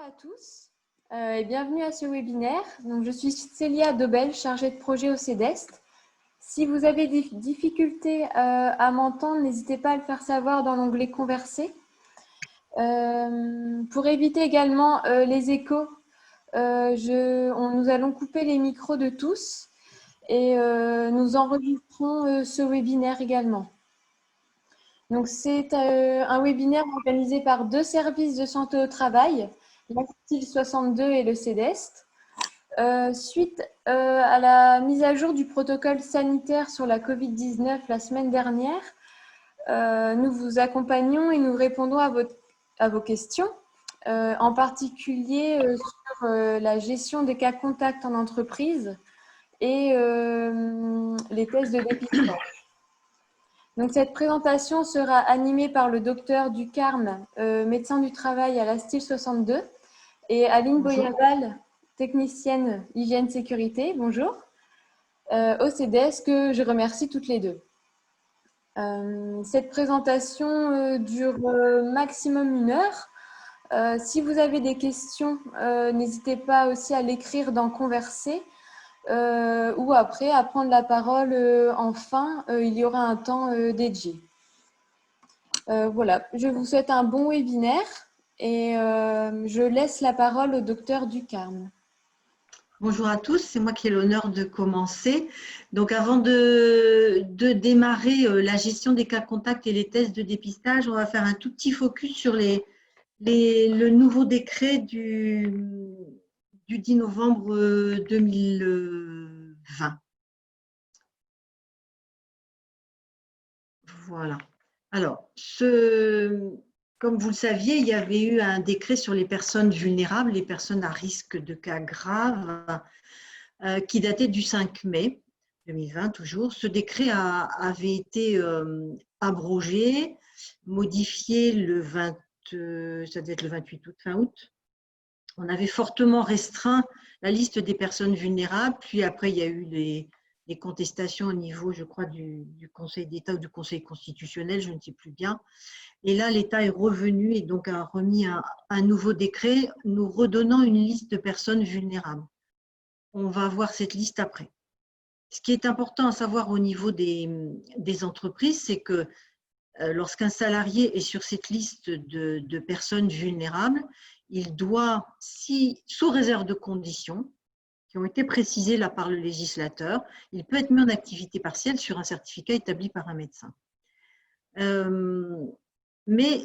à tous et bienvenue à ce webinaire. Donc, je suis Célia Dobel, chargée de projet au CEDEST. Si vous avez des difficultés à m'entendre, n'hésitez pas à le faire savoir dans l'onglet Converser. Pour éviter également les échos, nous allons couper les micros de tous et nous enregistrons ce webinaire également. Donc, c'est un webinaire organisé par deux services de santé au travail, l'ASTIL 62 et le CEDEST. Suite à la mise à jour du protocole sanitaire sur la Covid-19 la semaine dernière, nous vous accompagnons et nous répondons à vos questions, en particulier sur la gestion des cas contacts en entreprise et les tests de dépistage. Donc, cette présentation sera animée par le docteur Ducarme, médecin du travail à l'ASTIL 62, et Aline Boyaval, technicienne hygiène sécurité, bonjour, au CEDEST, que je remercie toutes les deux. Cette présentation dure maximum 1 heure. Si vous avez des questions, n'hésitez pas aussi à l'écrire dans Converser. Ou après, à prendre la parole en fin, il y aura un temps dédié. Voilà, je vous souhaite un bon webinaire et je laisse la parole au docteur Ducarme. Bonjour à tous, c'est moi qui ai l'honneur de commencer. Donc avant de démarrer la gestion des cas contacts et les tests de dépistage, on va faire un tout petit focus sur le nouveau décret du 10 novembre 2020. Voilà. Alors, comme vous le saviez, il y avait eu un décret sur les personnes vulnérables, les personnes à risque de cas graves, qui datait du 5 mai 2020 toujours. Ce décret avait été abrogé, modifié le 20, ça devait être le 28 août, fin août. On avait fortement restreint la liste des personnes vulnérables, puis après il y a eu des contestations au niveau, je crois, du Conseil d'État ou du Conseil constitutionnel, je ne sais plus bien. Et là, l'État est revenu et donc a remis un nouveau décret nous redonnant une liste de personnes vulnérables. On va voir cette liste après. Ce qui est important à savoir au niveau des entreprises, c'est que lorsqu'un salarié est sur cette liste de personnes vulnérables, il doit, sous réserve de conditions qui ont été précisées là par le législateur, il peut être mis en activité partielle sur un certificat établi par un médecin. Mais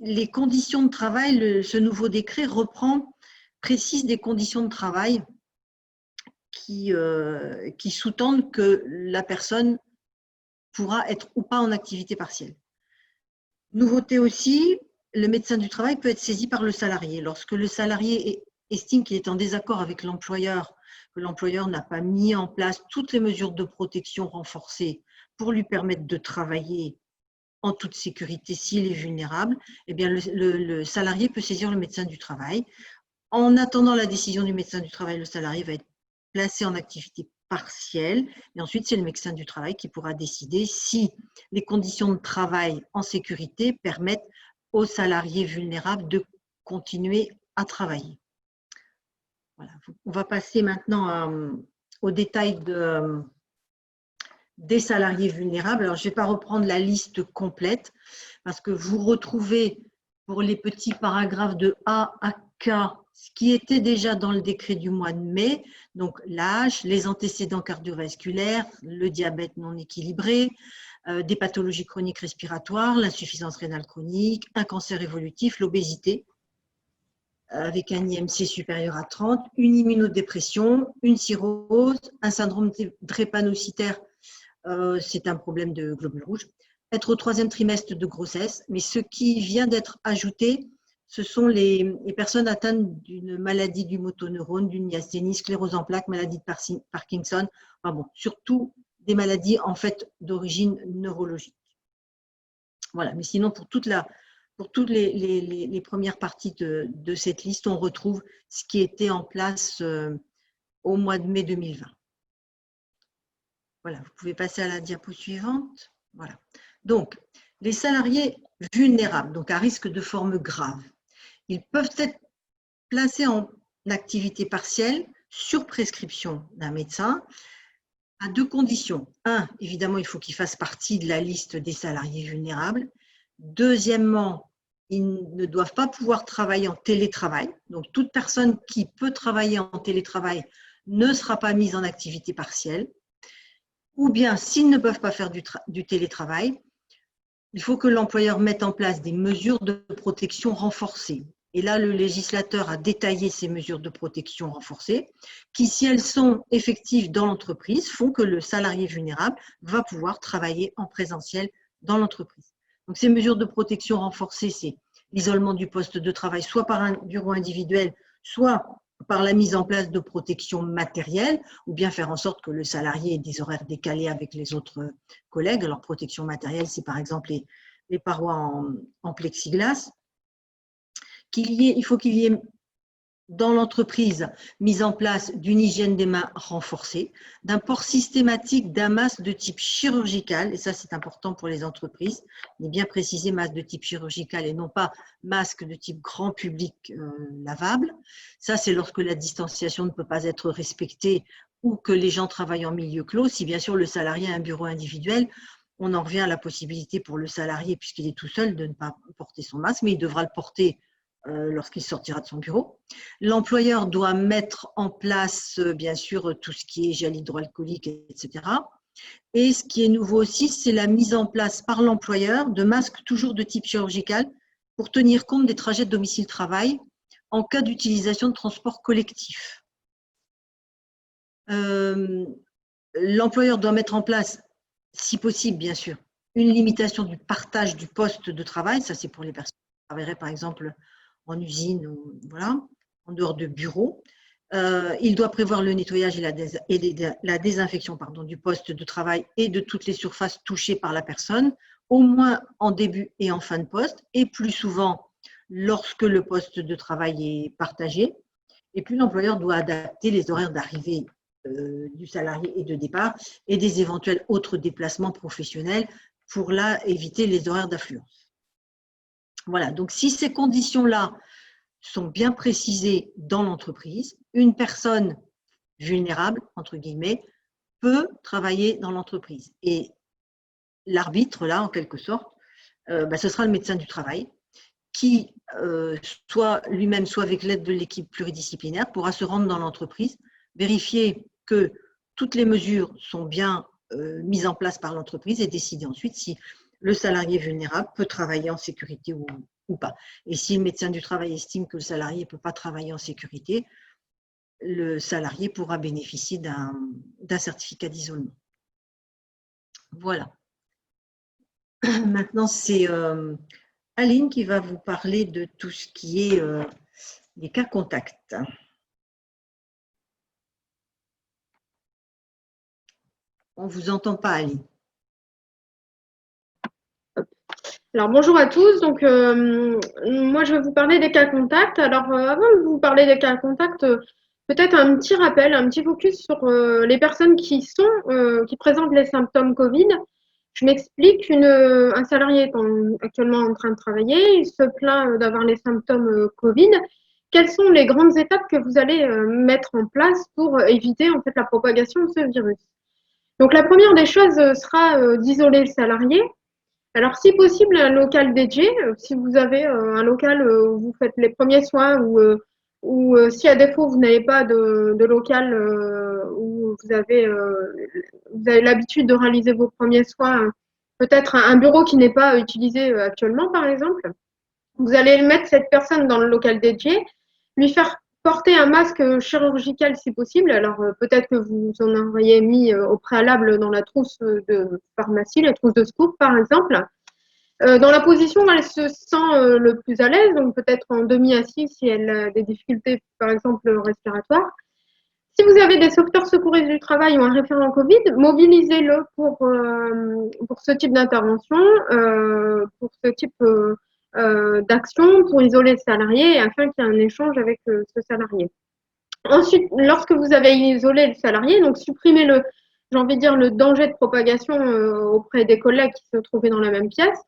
les conditions de travail, ce nouveau décret précise des conditions de travail qui sous-tendent que la personne pourra être ou pas en activité partielle. Nouveauté aussi, le médecin du travail peut être saisi par le salarié. Lorsque le salarié estime qu'il est en désaccord avec l'employeur, que l'employeur n'a pas mis en place toutes les mesures de protection renforcées pour lui permettre de travailler en toute sécurité s'il est vulnérable, eh bien le salarié peut saisir le médecin du travail. En attendant la décision du médecin du travail, le salarié va être placé en activité partielle et ensuite c'est le médecin du travail qui pourra décider si les conditions de travail en sécurité permettent aux salariés vulnérables de continuer à travailler. Voilà. On va passer maintenant au détail des salariés vulnérables. Alors, je ne vais pas reprendre la liste complète parce que vous retrouvez pour les petits paragraphes de A à K ce qui était déjà dans le décret du mois de mai, donc l'âge, les antécédents cardiovasculaires, le diabète non équilibré, des pathologies chroniques respiratoires, l'insuffisance rénale chronique, un cancer évolutif, l'obésité, avec un IMC supérieur à 30, une immunodépression, une cirrhose, un syndrome drépanocytaire, c'est un problème de globules rouges, être au 3e trimestre de grossesse, mais ce qui vient d'être ajouté, ce sont les personnes atteintes d'une maladie du motoneurone, d'une myasthénie, sclérose en plaques, maladie de Parkinson, enfin bon, surtout des maladies en fait d'origine neurologique. Voilà, mais sinon pour toutes les premières parties de cette liste, on retrouve ce qui était en place au mois de mai 2020. Voilà, vous pouvez passer à la diapo suivante. Voilà. Donc, les salariés vulnérables, donc à risque de forme grave, ils peuvent être placé en activité partielle sur prescription d'un médecin à 2 conditions. Un, évidemment, il faut qu'il fasse partie de la liste des salariés vulnérables. Deuxièmement, ils ne doivent pas pouvoir travailler en télétravail. Donc, toute personne qui peut travailler en télétravail ne sera pas mise en activité partielle. Ou bien, s'ils ne peuvent pas faire du télétravail, il faut que l'employeur mette en place des mesures de protection renforcées. Et là, le législateur a détaillé ces mesures de protection renforcées qui, si elles sont effectives dans l'entreprise, font que le salarié vulnérable va pouvoir travailler en présentiel dans l'entreprise. Donc, ces mesures de protection renforcées, c'est l'isolement du poste de travail, soit par un bureau individuel, soit par la mise en place de protection matérielle, ou bien faire en sorte que le salarié ait des horaires décalés avec les autres collègues. Alors, protection matérielle, c'est par exemple les parois en plexiglas. Il faut qu'il y ait dans l'entreprise mise en place d'une hygiène des mains renforcée, d'un port systématique d'un masque de type chirurgical, et ça c'est important pour les entreprises, il est bien précisé masque de type chirurgical et non pas masque de type grand public lavable. Ça c'est lorsque la distanciation ne peut pas être respectée ou que les gens travaillent en milieu clos. Si bien sûr le salarié a un bureau individuel, on en revient à la possibilité pour le salarié, puisqu'il est tout seul, de ne pas porter son masque, mais il devra le porter lorsqu'il sortira de son bureau. L'employeur doit mettre en place, bien sûr, tout ce qui est gel hydroalcoolique, etc. Et ce qui est nouveau aussi, c'est la mise en place par l'employeur de masques toujours de type chirurgical pour tenir compte des trajets de domicile-travail en cas d'utilisation de transport collectif. L'employeur doit mettre en place, si possible, bien sûr, une limitation du partage du poste de travail. Ça, c'est pour les personnes qui travailleraient, par exemple, en usine ou voilà, en dehors de bureau. Il doit prévoir le nettoyage et la désinfection du poste de travail et de toutes les surfaces touchées par la personne, au moins en début et en fin de poste, et plus souvent lorsque le poste de travail est partagé. Et puis l'employeur doit adapter les horaires d'arrivée du salarié et de départ et des éventuels autres déplacements professionnels pour là éviter les horaires d'affluence. Voilà, donc si ces conditions-là sont bien précisées dans l'entreprise, une personne vulnérable, entre guillemets, peut travailler dans l'entreprise. Et l'arbitre, là, en quelque sorte, ce sera le médecin du travail qui, soit lui-même, soit avec l'aide de l'équipe pluridisciplinaire, pourra se rendre dans l'entreprise, vérifier que toutes les mesures sont bien mises en place par l'entreprise et décider ensuite si le salarié vulnérable peut travailler en sécurité ou pas. Et si le médecin du travail estime que le salarié ne peut pas travailler en sécurité, le salarié pourra bénéficier d'un certificat d'isolement. Voilà. Maintenant, c'est Aline qui va vous parler de tout ce qui est les cas contacts. On ne vous entend pas, Aline. Alors bonjour à tous, donc moi je vais vous parler des cas contacts. Alors avant de vous parler des cas contacts, peut-être un petit rappel, un petit focus sur les personnes qui présentent les symptômes Covid. Je m'explique, un salarié est actuellement en train de travailler, il se plaint d'avoir les symptômes Covid. Quelles sont les grandes étapes que vous allez mettre en place pour éviter en fait la propagation de ce virus? Donc la première des choses sera d'isoler le salarié. Alors, si possible, un local dédié. Si vous avez un local où vous faites les premiers soins ou si à défaut vous n'avez pas de local où vous avez l'habitude de réaliser vos premiers soins, peut-être un bureau qui n'est pas utilisé actuellement, par exemple, vous allez mettre cette personne dans le local dédié, lui faire porter un masque chirurgical si possible. Alors, peut-être que vous en auriez mis au préalable dans la trousse de pharmacie, la trousse de secours, par exemple. Dans la position où elle se sent le plus à l'aise, donc peut-être en demi-assis si elle a des difficultés, par exemple, respiratoires. Si vous avez des sauveteurs secouristes du travail ou un référent Covid, mobilisez-le pour ce type d'intervention, pour ce type d'action, pour isoler le salarié afin qu'il y ait un échange avec ce salarié. Ensuite, lorsque vous avez isolé le salarié, donc supprimez j'ai envie de dire, le danger de propagation auprès des collègues qui se trouvaient dans la même pièce.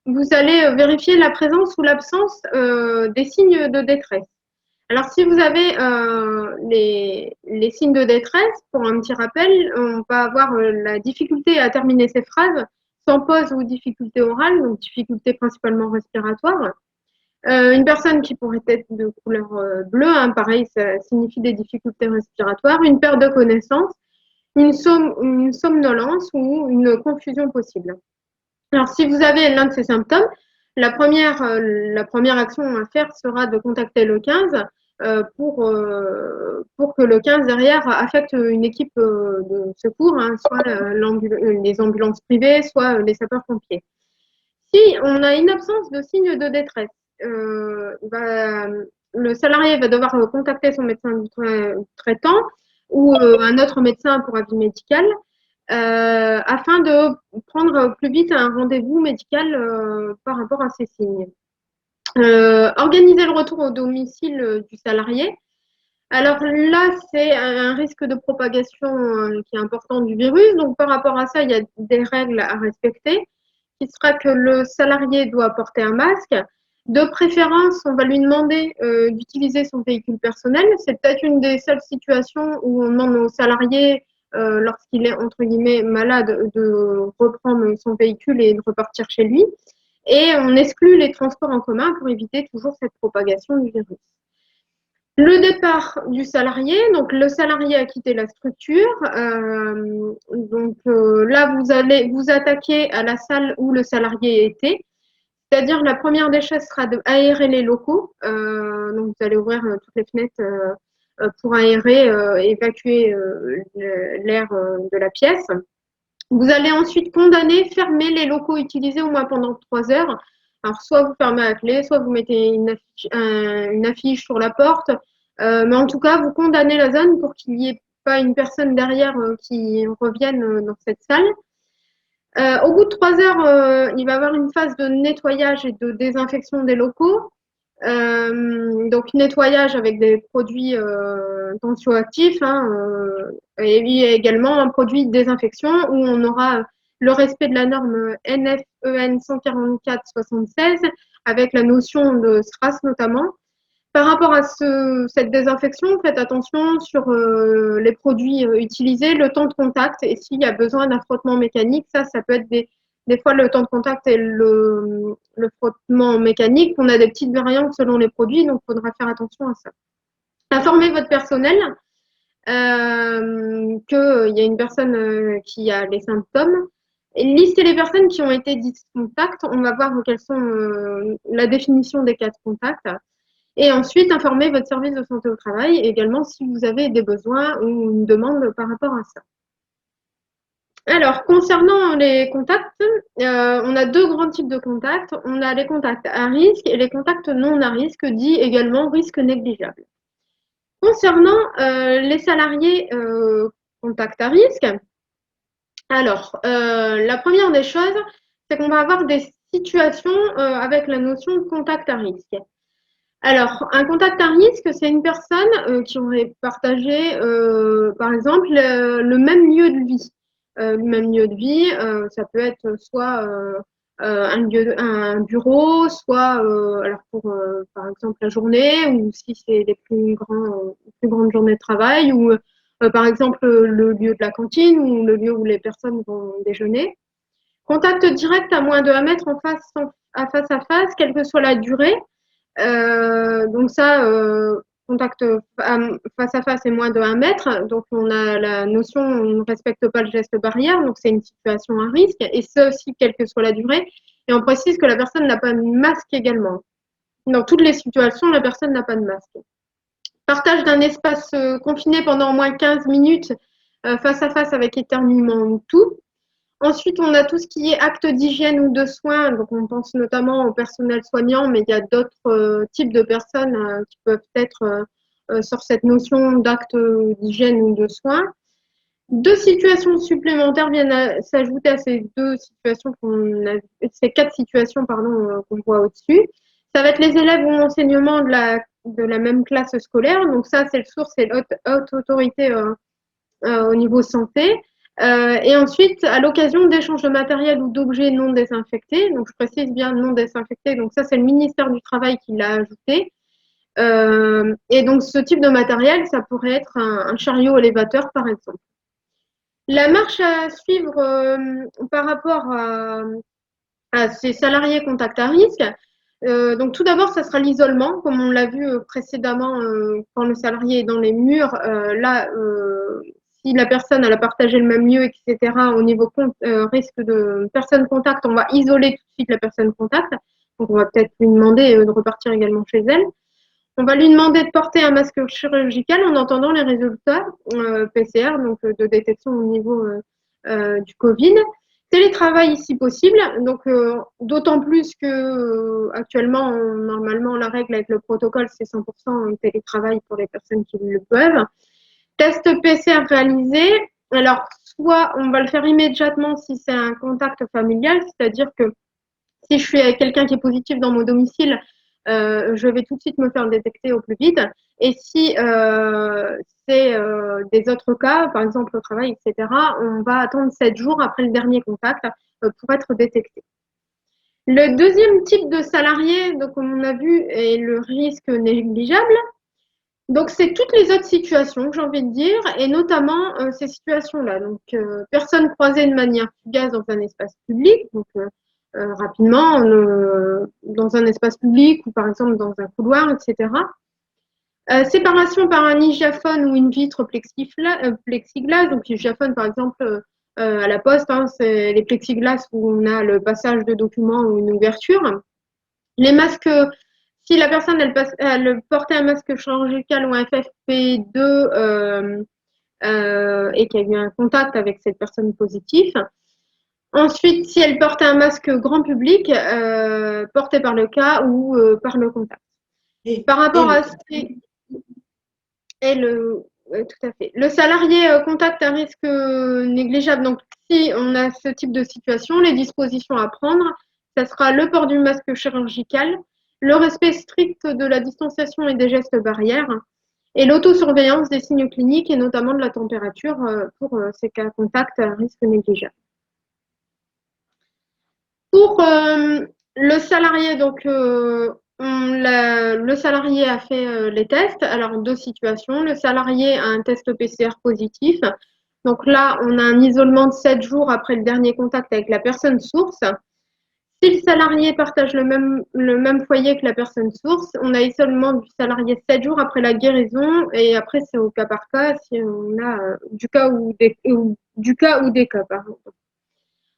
Vous allez vérifier la présence ou l'absence des signes de détresse. Alors, si vous avez les signes de détresse, pour un petit rappel, on va avoir la difficulté à terminer ses phrases sans pause ou difficulté orale, donc difficulté principalement respiratoire. Une personne qui pourrait être de couleur bleue, hein, pareil, ça signifie des difficultés respiratoires, une perte de connaissance, une somnolence ou une confusion possible. Alors, si vous avez l'un de ces symptômes, la première action à faire sera de contacter le 15 pour que le 15 derrière affecte une équipe de secours, hein, soit les ambulances privées, soit les sapeurs-pompiers. Si on a une absence de signes de détresse, le salarié va devoir contacter son médecin traitant ou un autre médecin pour avis médical afin de prendre plus vite un rendez-vous médical par rapport à ces signes. Organiser le retour au domicile du salarié. Alors là, c'est un risque de propagation qui est important du virus. Donc par rapport à ça, il y a des règles à respecter, qui sera que le salarié doit porter un masque. De préférence, on va lui demander d'utiliser son véhicule personnel. C'est peut-être une des seules situations où on demande au salarié, lorsqu'il est entre guillemets malade, de reprendre son véhicule et de repartir chez lui. Et on exclut les transports en commun pour éviter toujours cette propagation du virus. Le départ du salarié, donc le salarié a quitté la structure. Là, vous allez vous attaquer à la salle où le salarié était. C'est-à-dire, la première des choses sera d'aérer les locaux. Donc, vous allez ouvrir toutes les fenêtres pour aérer, évacuer l'air de la pièce. Vous allez ensuite fermer les locaux utilisés au moins pendant 3 heures. Alors, soit vous fermez à la clé, soit vous mettez une affiche sur la porte. Mais en tout cas, vous condamnez la zone pour qu'il n'y ait pas une personne derrière qui revienne dans cette salle. Au bout de 3 heures, il va y avoir une phase de nettoyage et de désinfection des locaux. Donc, nettoyage avec des produits tensioactifs, hein, et également un produit de désinfection où on aura le respect de la norme NFEN 144-76 avec la notion de SRAS notamment. Par rapport à cette désinfection, faites attention sur les produits utilisés, le temps de contact et s'il y a besoin d'un frottement mécanique. Ça peut être des fois le temps de contact et le frottement mécanique. On a des petites variantes selon les produits, donc il faudra faire attention à ça. Informez votre personnel qu'il y a une personne qui a les symptômes. Et listez les personnes qui ont été dites contacts. On va voir quelles sont la définition des cas de contact. Et ensuite, informez votre service de santé au travail également si vous avez des besoins ou une demande par rapport à ça. Alors, concernant les contacts, on a 2 grands types de contacts. On a les contacts à risque et les contacts non à risque, dit également risque négligeable. Concernant les salariés contacts à risque, alors, la première des choses, c'est qu'on va avoir des situations avec la notion de contact à risque. Alors, un contact à risque, c'est une personne qui aurait partagé, par exemple, le même lieu de vie. Le même lieu de vie, ça peut être soit un bureau, soit alors pour par exemple la journée, ou si c'est les plus grandes journées de travail, ou par exemple le lieu de la cantine ou le lieu où les personnes vont déjeuner. Contact direct à moins de 1 mètre en face à face, quelle que soit la durée. Donc ça, contact face à face est moins de 1 mètre. Donc on a la notion, on ne respecte pas le geste barrière, donc c'est une situation à risque, et ça aussi, quelle que soit la durée. Et on précise que la personne n'a pas de masque également. Dans toutes les situations, la personne n'a pas de masque. Partage d'un espace confiné pendant au moins 15 minutes face à face avec éternuement ou tout. Ensuite, on a tout ce qui est actes d'hygiène ou de soins. Donc, on pense notamment au personnel soignant, mais il y a d'autres types de personnes qui peuvent être sur cette notion d'actes d'hygiène ou de soins. 2 situations supplémentaires viennent s'ajouter à ces 4 situations qu'on voit au-dessus. Ça va être les élèves ou l'enseignement de la même classe scolaire. Donc, ça, c'est haute autorité au niveau santé. Et ensuite, à l'occasion d'échanges de matériel ou d'objets non désinfectés, donc je précise bien non désinfectés, donc ça c'est le ministère du Travail qui l'a ajouté, Et donc, ce type de matériel, ça pourrait être un chariot élévateur, par exemple. La marche à suivre par rapport à ces salariés contact à risque. Donc tout d'abord, ça sera l'isolement, comme on l'a vu précédemment quand le salarié est dans les murs. Là, si la personne elle a partagé le même lieu, etc., au niveau risque de personne contact, on va isoler tout de suite la personne contact. Donc on va peut-être lui demander de repartir également chez elle. On va lui demander de porter un masque chirurgical en attendant les résultats PCR, donc de détection au niveau du Covid. Télétravail si possible, donc d'autant plus que actuellement, normalement, la règle avec le protocole, c'est 100% télétravail pour les personnes qui le peuvent. Test PCR réalisé. Alors, soit on va le faire immédiatement si c'est un contact familial, c'est-à-dire que si je suis avec quelqu'un qui est positif dans mon domicile, je vais tout de suite me faire détecter au plus vite. Et si c'est des autres cas, par exemple au travail, etc., on va attendre 7 jours après le dernier contact pour être détecté. Le deuxième type de salarié, donc, comme on a vu, est le risque négligeable. Donc, c'est toutes les autres situations que j'ai envie de dire, et notamment ces situations-là. Donc, personnes croisées de manière fugace dans un espace public, donc rapidement, dans un espace public ou par exemple dans un couloir, etc. Séparation par un hygiaphone ou une vitre plexiglas. Donc, hygiaphone, par exemple, à la poste, hein, c'est les plexiglas où on a le passage de documents ou une ouverture. Les masques, si la personne elle portait un masque chirurgical ou un FFP2 et qu'il y a eu un contact avec cette personne positive. Ensuite, si elle portait un masque grand public, porté par le cas ou par le contact. Par rapport à tout à fait. Le salarié contact à risque négligeable. Donc, si on a ce type de situation, les dispositions à prendre, ça sera le port du masque chirurgical, le respect strict de la distanciation et des gestes barrières, et l'autosurveillance des signes cliniques et notamment de la température pour ces cas contact à risque négligeable. Pour le salarié, donc le salarié a fait les tests. Alors, deux situations. Le salarié a un test PCR positif. Donc là, on a un isolement de 7 jours après le dernier contact avec la personne source. Si le salarié partage le même foyer que la personne source, on a isolement du salarié 7 jours après la guérison et après, c'est au cas par cas si on a du cas ou des cas, pardon.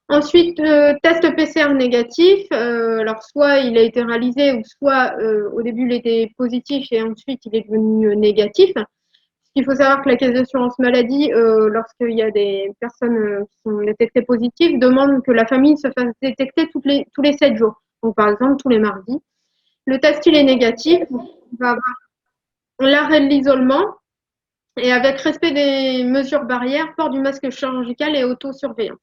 Ensuite, test PCR négatif. Alors, soit il a été réalisé, ou soit au début il était positif et ensuite il est devenu négatif. Il faut savoir que la Caisse d'assurance maladie, lorsqu'il y a des personnes qui sont détectées positives, demande que la famille se fasse détecter tous les 7 jours. Donc, par exemple, tous les mardis. Le test, il est négatif. On va avoir l'arrêt de l'isolement et avec respect des mesures barrières, port du masque chirurgical et autosurveillance.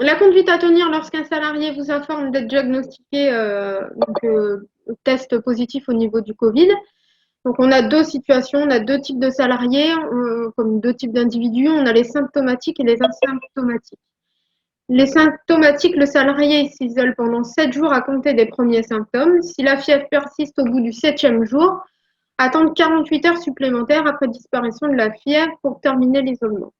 La conduite à tenir lorsqu'un salarié vous informe d'être diagnostiqué test positif au niveau du Covid. Donc, on a deux situations, on a deux types de salariés, comme deux types d'individus. On a les symptomatiques et les asymptomatiques. Les symptomatiques, le salarié s'isole pendant 7 jours à compter des premiers symptômes. Si la fièvre persiste au bout du 7e jour, attendre 48 heures supplémentaires après disparition de la fièvre pour terminer l'isolement.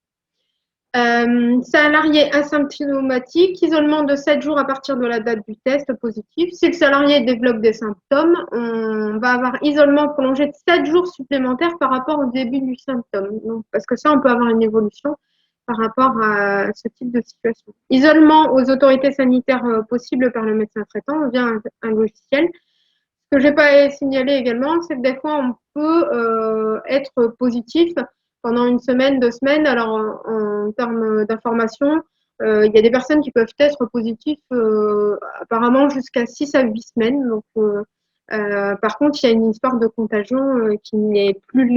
Salarié asymptomatique, isolement de 7 jours à partir de la date du test positif. Si le salarié développe des symptômes, on va avoir isolement prolongé de 7 jours supplémentaires par rapport au début du symptôme. Donc, parce que ça, on peut avoir une évolution par rapport à ce type de situation. Isolement aux autorités sanitaires possibles par le médecin traitant via un logiciel. Ce que je n'ai pas signalé également, c'est que des fois, on peut être positif pendant une semaine, 2 semaines. Alors, en termes d'information, il y a des personnes qui peuvent être positives apparemment jusqu'à 6 à 8 semaines. Donc, par contre, il y a une histoire de contagion qui n'est plus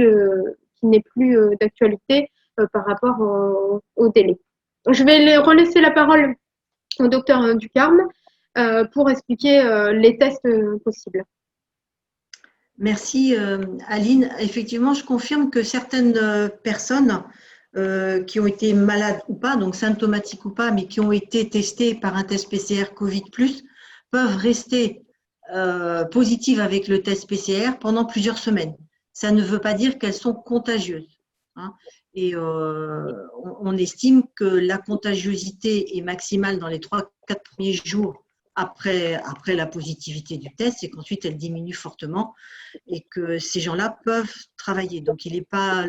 d'actualité par rapport au délai. Je vais relaisser la parole au docteur Ducarme pour expliquer les tests possibles. Merci Aline. Effectivement, je confirme que certaines personnes qui ont été malades ou pas, donc symptomatiques ou pas, mais qui ont été testés par un test PCR Covid+, peuvent rester positives avec le test PCR pendant plusieurs semaines. Ça ne veut pas dire qu'elles sont contagieuses. Hein. Et on estime que la contagiosité est maximale dans les 3-4 premiers jours après la positivité du test et qu'ensuite elle diminue fortement et que ces gens-là peuvent travailler. Donc il n'est pas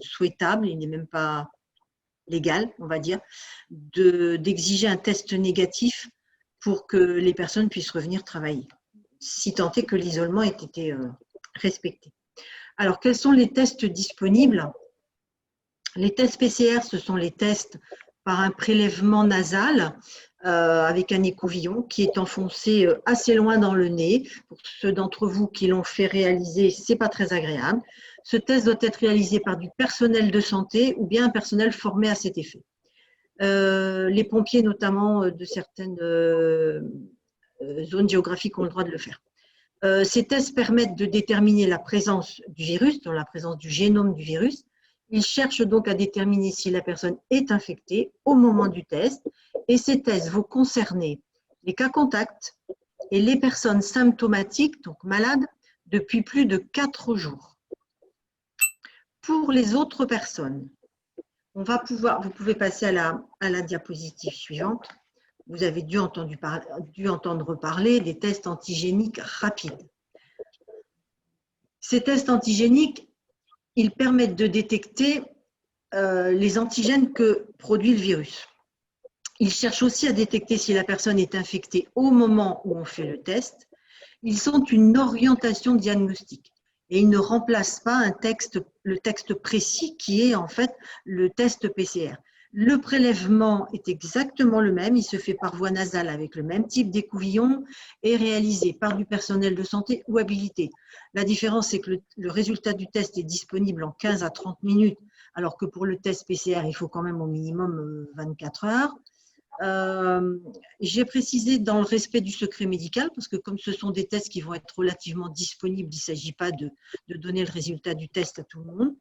souhaitable, il n'est même pas légal, on va dire, d'exiger un test négatif pour que les personnes puissent revenir travailler, si tant est que l'isolement ait été respecté. Alors, quels sont les tests disponibles? Les tests PCR, ce sont les tests par un prélèvement nasal avec un écouvillon qui est enfoncé assez loin dans le nez. Pour ceux d'entre vous qui l'ont fait réaliser, ce n'est pas très agréable. Ce test doit être réalisé par du personnel de santé ou bien un personnel formé à cet effet. Les pompiers, notamment de certaines zones géographiques, ont le droit de le faire. Ces tests permettent de déterminer la présence du virus, donc la présence du génome du virus. Ils cherchent donc à déterminer si la personne est infectée au moment du test. Et ces tests vont concerner les cas contacts et les personnes symptomatiques, donc malades, depuis plus de 4 jours. Pour les autres personnes, vous pouvez passer à la diapositive suivante. Vous avez dû entendre parler des tests antigéniques rapides. Ces tests antigéniques, ils permettent de détecter les antigènes que produit le virus. Ils cherchent aussi à détecter si la personne est infectée au moment où on fait le test. Ils sont une orientation diagnostique et ils ne remplacent pas le texte précis qui est en fait le test PCR. Le prélèvement est exactement le même, il se fait par voie nasale avec le même type d'écouvillon et réalisé par du personnel de santé ou habilité. La différence, c'est que le résultat du test est disponible en 15 à 30 minutes, alors que pour le test PCR, il faut quand même au minimum 24 heures. J'ai précisé dans le respect du secret médical, parce que comme ce sont des tests qui vont être relativement disponibles, il ne s'agit pas de donner le résultat du test à tout le monde.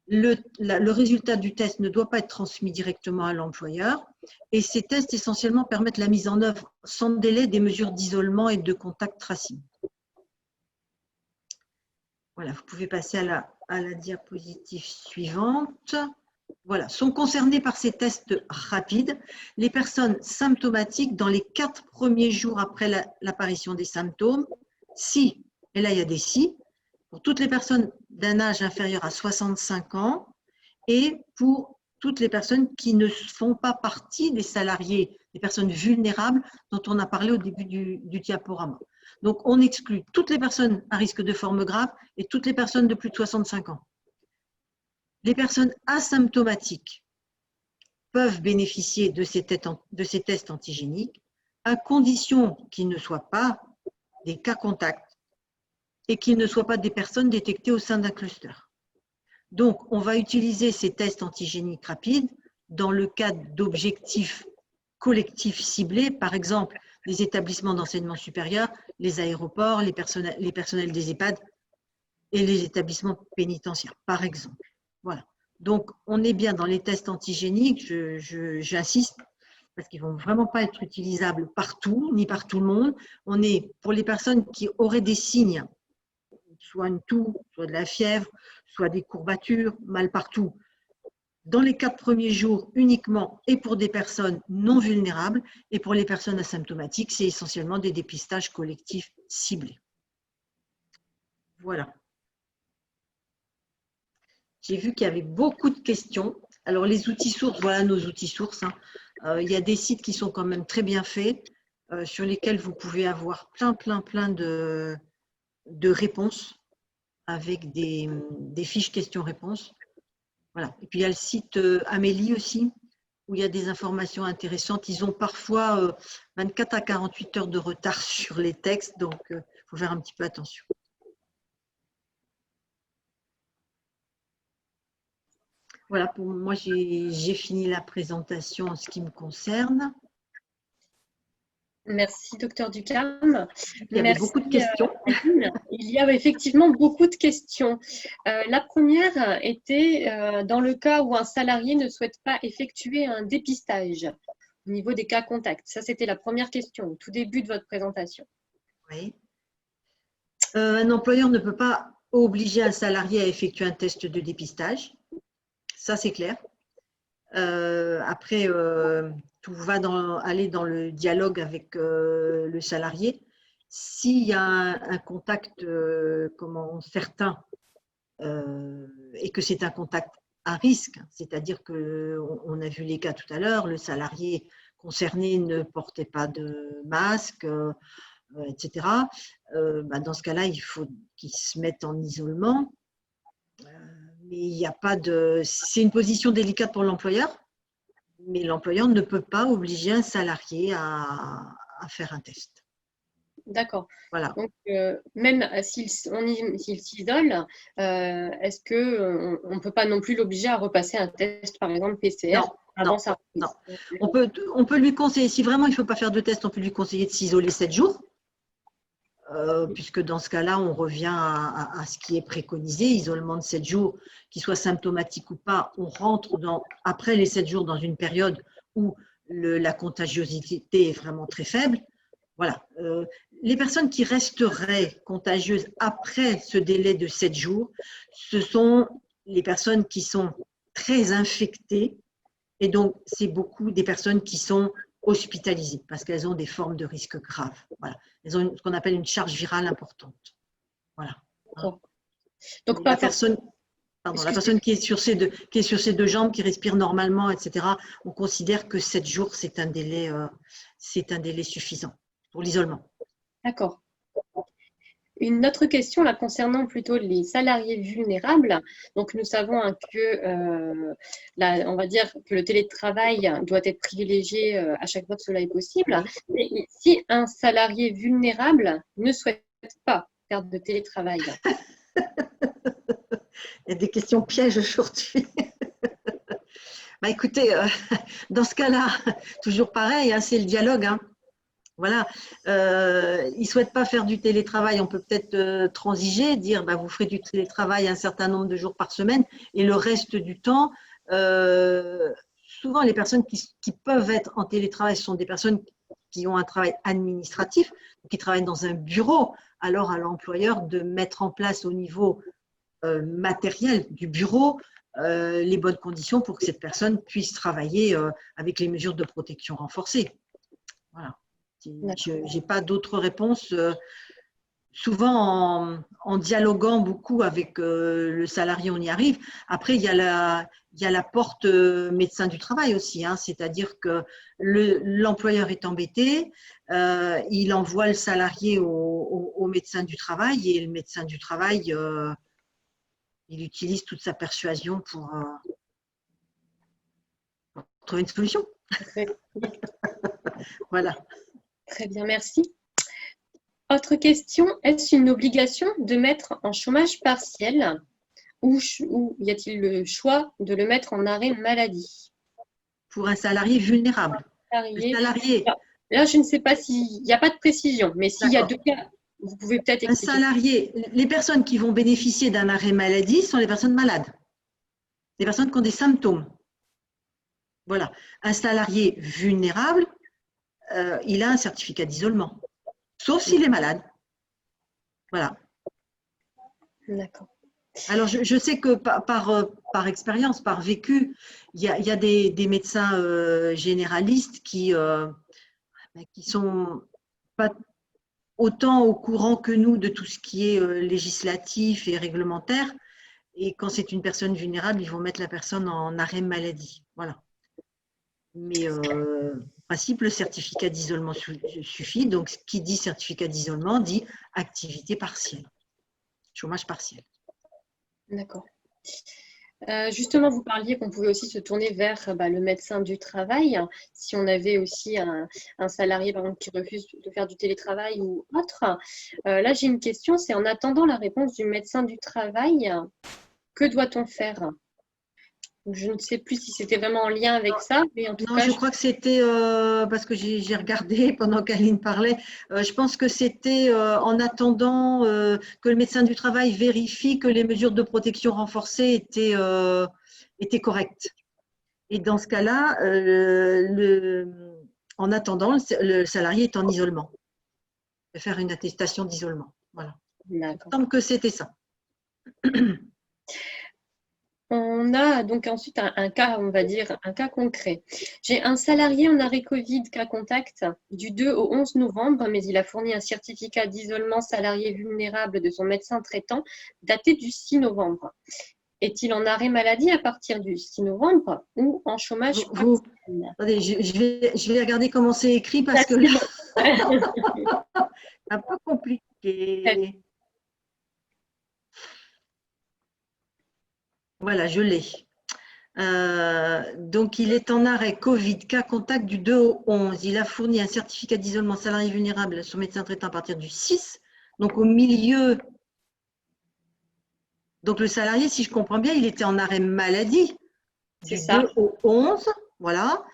Le résultat du test ne doit pas être transmis directement à l'employeur et ces tests essentiellement permettent la mise en œuvre sans délai des mesures d'isolement et de contact tracing. Voilà, vous pouvez passer à la diapositive suivante. Voilà, sont concernés par ces tests rapides les personnes symptomatiques dans les 4 premiers jours après l'apparition des symptômes, si, et là il y a des si, pour toutes les personnes d'un âge inférieur à 65 ans et pour toutes les personnes qui ne font pas partie des salariés, des personnes vulnérables dont on a parlé au début du diaporama. Donc, on exclut toutes les personnes à risque de forme grave et toutes les personnes de plus de 65 ans. Les personnes asymptomatiques peuvent bénéficier de ces tests antigéniques à condition qu'ils ne soient pas des cas contacts et qu'ils ne soient pas des personnes détectées au sein d'un cluster. Donc, on va utiliser ces tests antigéniques rapides dans le cadre d'objectifs collectifs ciblés, par exemple les établissements d'enseignement supérieur, les aéroports, les personnels des EHPAD et les établissements pénitentiaires, par exemple. Voilà. Donc, on est bien dans les tests antigéniques, j'insiste, parce qu'ils ne vont vraiment pas être utilisables partout, ni par tout le monde. On est pour les personnes qui auraient des signes, soit une toux, soit de la fièvre, soit des courbatures, mal partout, dans les 4 premiers jours uniquement et pour des personnes non vulnérables et pour les personnes asymptomatiques, c'est essentiellement des dépistages collectifs ciblés. Voilà. J'ai vu qu'il y avait beaucoup de questions. Alors les outils sources, voilà nos outils sources. Il y a des sites qui sont quand même très bien faits, sur lesquels vous pouvez avoir plein de réponses avec des fiches questions-réponses. Voilà. Et puis il y a le site Amélie aussi, où il y a des informations intéressantes. Ils ont parfois 24 à 48 heures de retard sur les textes, donc il faut faire un petit peu attention. Voilà, pour moi, j'ai fini la présentation en ce qui me concerne. Merci, docteur Ducarme. Il y avait beaucoup de questions. Aline. Il y a effectivement beaucoup de questions. La première était dans le cas où un salarié ne souhaite pas effectuer un dépistage au niveau des cas contacts. Ça, c'était la première question au tout début de votre présentation. Oui. Un employeur ne peut pas obliger un salarié à effectuer un test de dépistage. Ça, c'est clair. Après, tout va aller dans le dialogue avec le salarié. S'il y a un contact certain et que c'est un contact à risque, c'est-à-dire qu'on a vu les cas tout à l'heure, le salarié concerné ne portait pas de masque, etc. Dans ce cas-là, il faut qu'il se mette en isolement. Mais il n'y a pas de… C'est une position délicate pour l'employeur, mais l'employeur ne peut pas obliger un salarié à faire un test. D'accord. Voilà. Donc, même s'il s'isole, est-ce qu'on ne peut pas non plus l'obliger à repasser un test, par exemple PCR, avant sa reprise? Non. On peut lui conseiller, si vraiment il ne faut pas faire de test, on peut lui conseiller de s'isoler 7 jours. Puisque dans ce cas-là, on revient à ce qui est préconisé, isolement de 7 jours, qu'il soit symptomatique ou pas, on rentre après les 7 jours dans une période où la contagiosité est vraiment très faible. Voilà. Les personnes qui resteraient contagieuses après ce délai de 7 jours, ce sont les personnes qui sont très infectées, et donc c'est beaucoup des personnes qui sont hospitalisées parce qu'elles ont des formes de risque graves. Voilà. Elles ont ce qu'on appelle une charge virale importante. Voilà. Donc la personne qui est sur ses deux jambes, qui respire normalement, etc., on considère que 7 jours, c'est un délai suffisant pour l'isolement. D'accord. Une autre question là, concernant plutôt les salariés vulnérables. Donc, nous savons que, on va dire que le télétravail doit être privilégié à chaque fois que cela est possible. Mais si un salarié vulnérable ne souhaite pas faire de télétravail? Il y a des questions pièges aujourd'hui. Écoutez, dans ce cas-là, toujours pareil, c'est le dialogue. Voilà, ils ne souhaitent pas faire du télétravail, on peut peut-être transiger, dire vous ferez du télétravail un certain nombre de jours par semaine et le reste du temps, souvent les personnes qui peuvent être en télétravail, ce sont des personnes qui ont un travail administratif, qui travaillent dans un bureau, alors à l'employeur de mettre en place au niveau matériel du bureau les bonnes conditions pour que cette personne puisse travailler avec les mesures de protection renforcées. Voilà. Je n'ai pas d'autres réponses. Souvent, en dialoguant beaucoup avec le salarié, on y arrive. Après, il y a la porte médecin du travail aussi. C'est-à-dire que l'employeur est embêté, il envoie le salarié au médecin du travail et le médecin du travail, il utilise toute sa persuasion pour trouver une solution. Voilà. Très bien, merci. Autre question, est-ce une obligation de mettre en chômage partiel ou y a-t-il le choix de le mettre en arrêt maladie? Pour un salarié vulnérable. Là, je ne sais pas s'il n'y a pas de précision, mais s'il y a 2 cas, vous pouvez peut-être expliquer. Un salarié, les personnes qui vont bénéficier d'un arrêt maladie sont les personnes malades, les personnes qui ont des symptômes. Voilà. Un salarié vulnérable, il a un certificat d'isolement, sauf s'il est malade. Voilà. D'accord. Alors, je sais que par expérience, par vécu, il y a des médecins généralistes qui sont pas autant au courant que nous de tout ce qui est législatif et réglementaire. Et quand c'est une personne vulnérable, ils vont mettre la personne en arrêt maladie. Voilà. Mais en principe, le certificat d'isolement suffit. Donc, qui dit certificat d'isolement dit activité partielle, chômage partiel. D'accord. Justement, vous parliez qu'on pouvait aussi se tourner vers le médecin du travail si on avait aussi un salarié par exemple, qui refuse de faire du télétravail ou autre. Là, j'ai une question, c'est en attendant la réponse du médecin du travail, que doit-on faire? Je ne sais plus si c'était vraiment en lien avec ça, mais en tout Non, cas, je crois que c'était, parce que j'ai regardé pendant qu'Aline parlait, je pense que c'était en attendant que le médecin du travail vérifie que les mesures de protection renforcées étaient correctes. Et dans ce cas-là, en attendant, le salarié est en isolement. De faire une attestation d'isolement. Voilà. Il me semble que c'était ça. On a donc ensuite un cas, on va dire, un cas concret. J'ai un salarié en arrêt Covid cas contact du 2 au 11 novembre, mais il a fourni un certificat d'isolement salarié vulnérable de son médecin traitant daté du 6 novembre. Est-il en arrêt maladie à partir du 6 novembre ou en chômage partiel? Attendez, je vais regarder comment c'est écrit parce que là, c'est un peu compliqué. Voilà, je l'ai. Donc, il est en arrêt Covid, cas contact du 2 au 11. Il a fourni un certificat d'isolement salarié vulnérable à son médecin traitant à partir du 6. Donc, au milieu. Donc, le salarié, si je comprends bien, il était en arrêt maladie du 2 au 11. Voilà.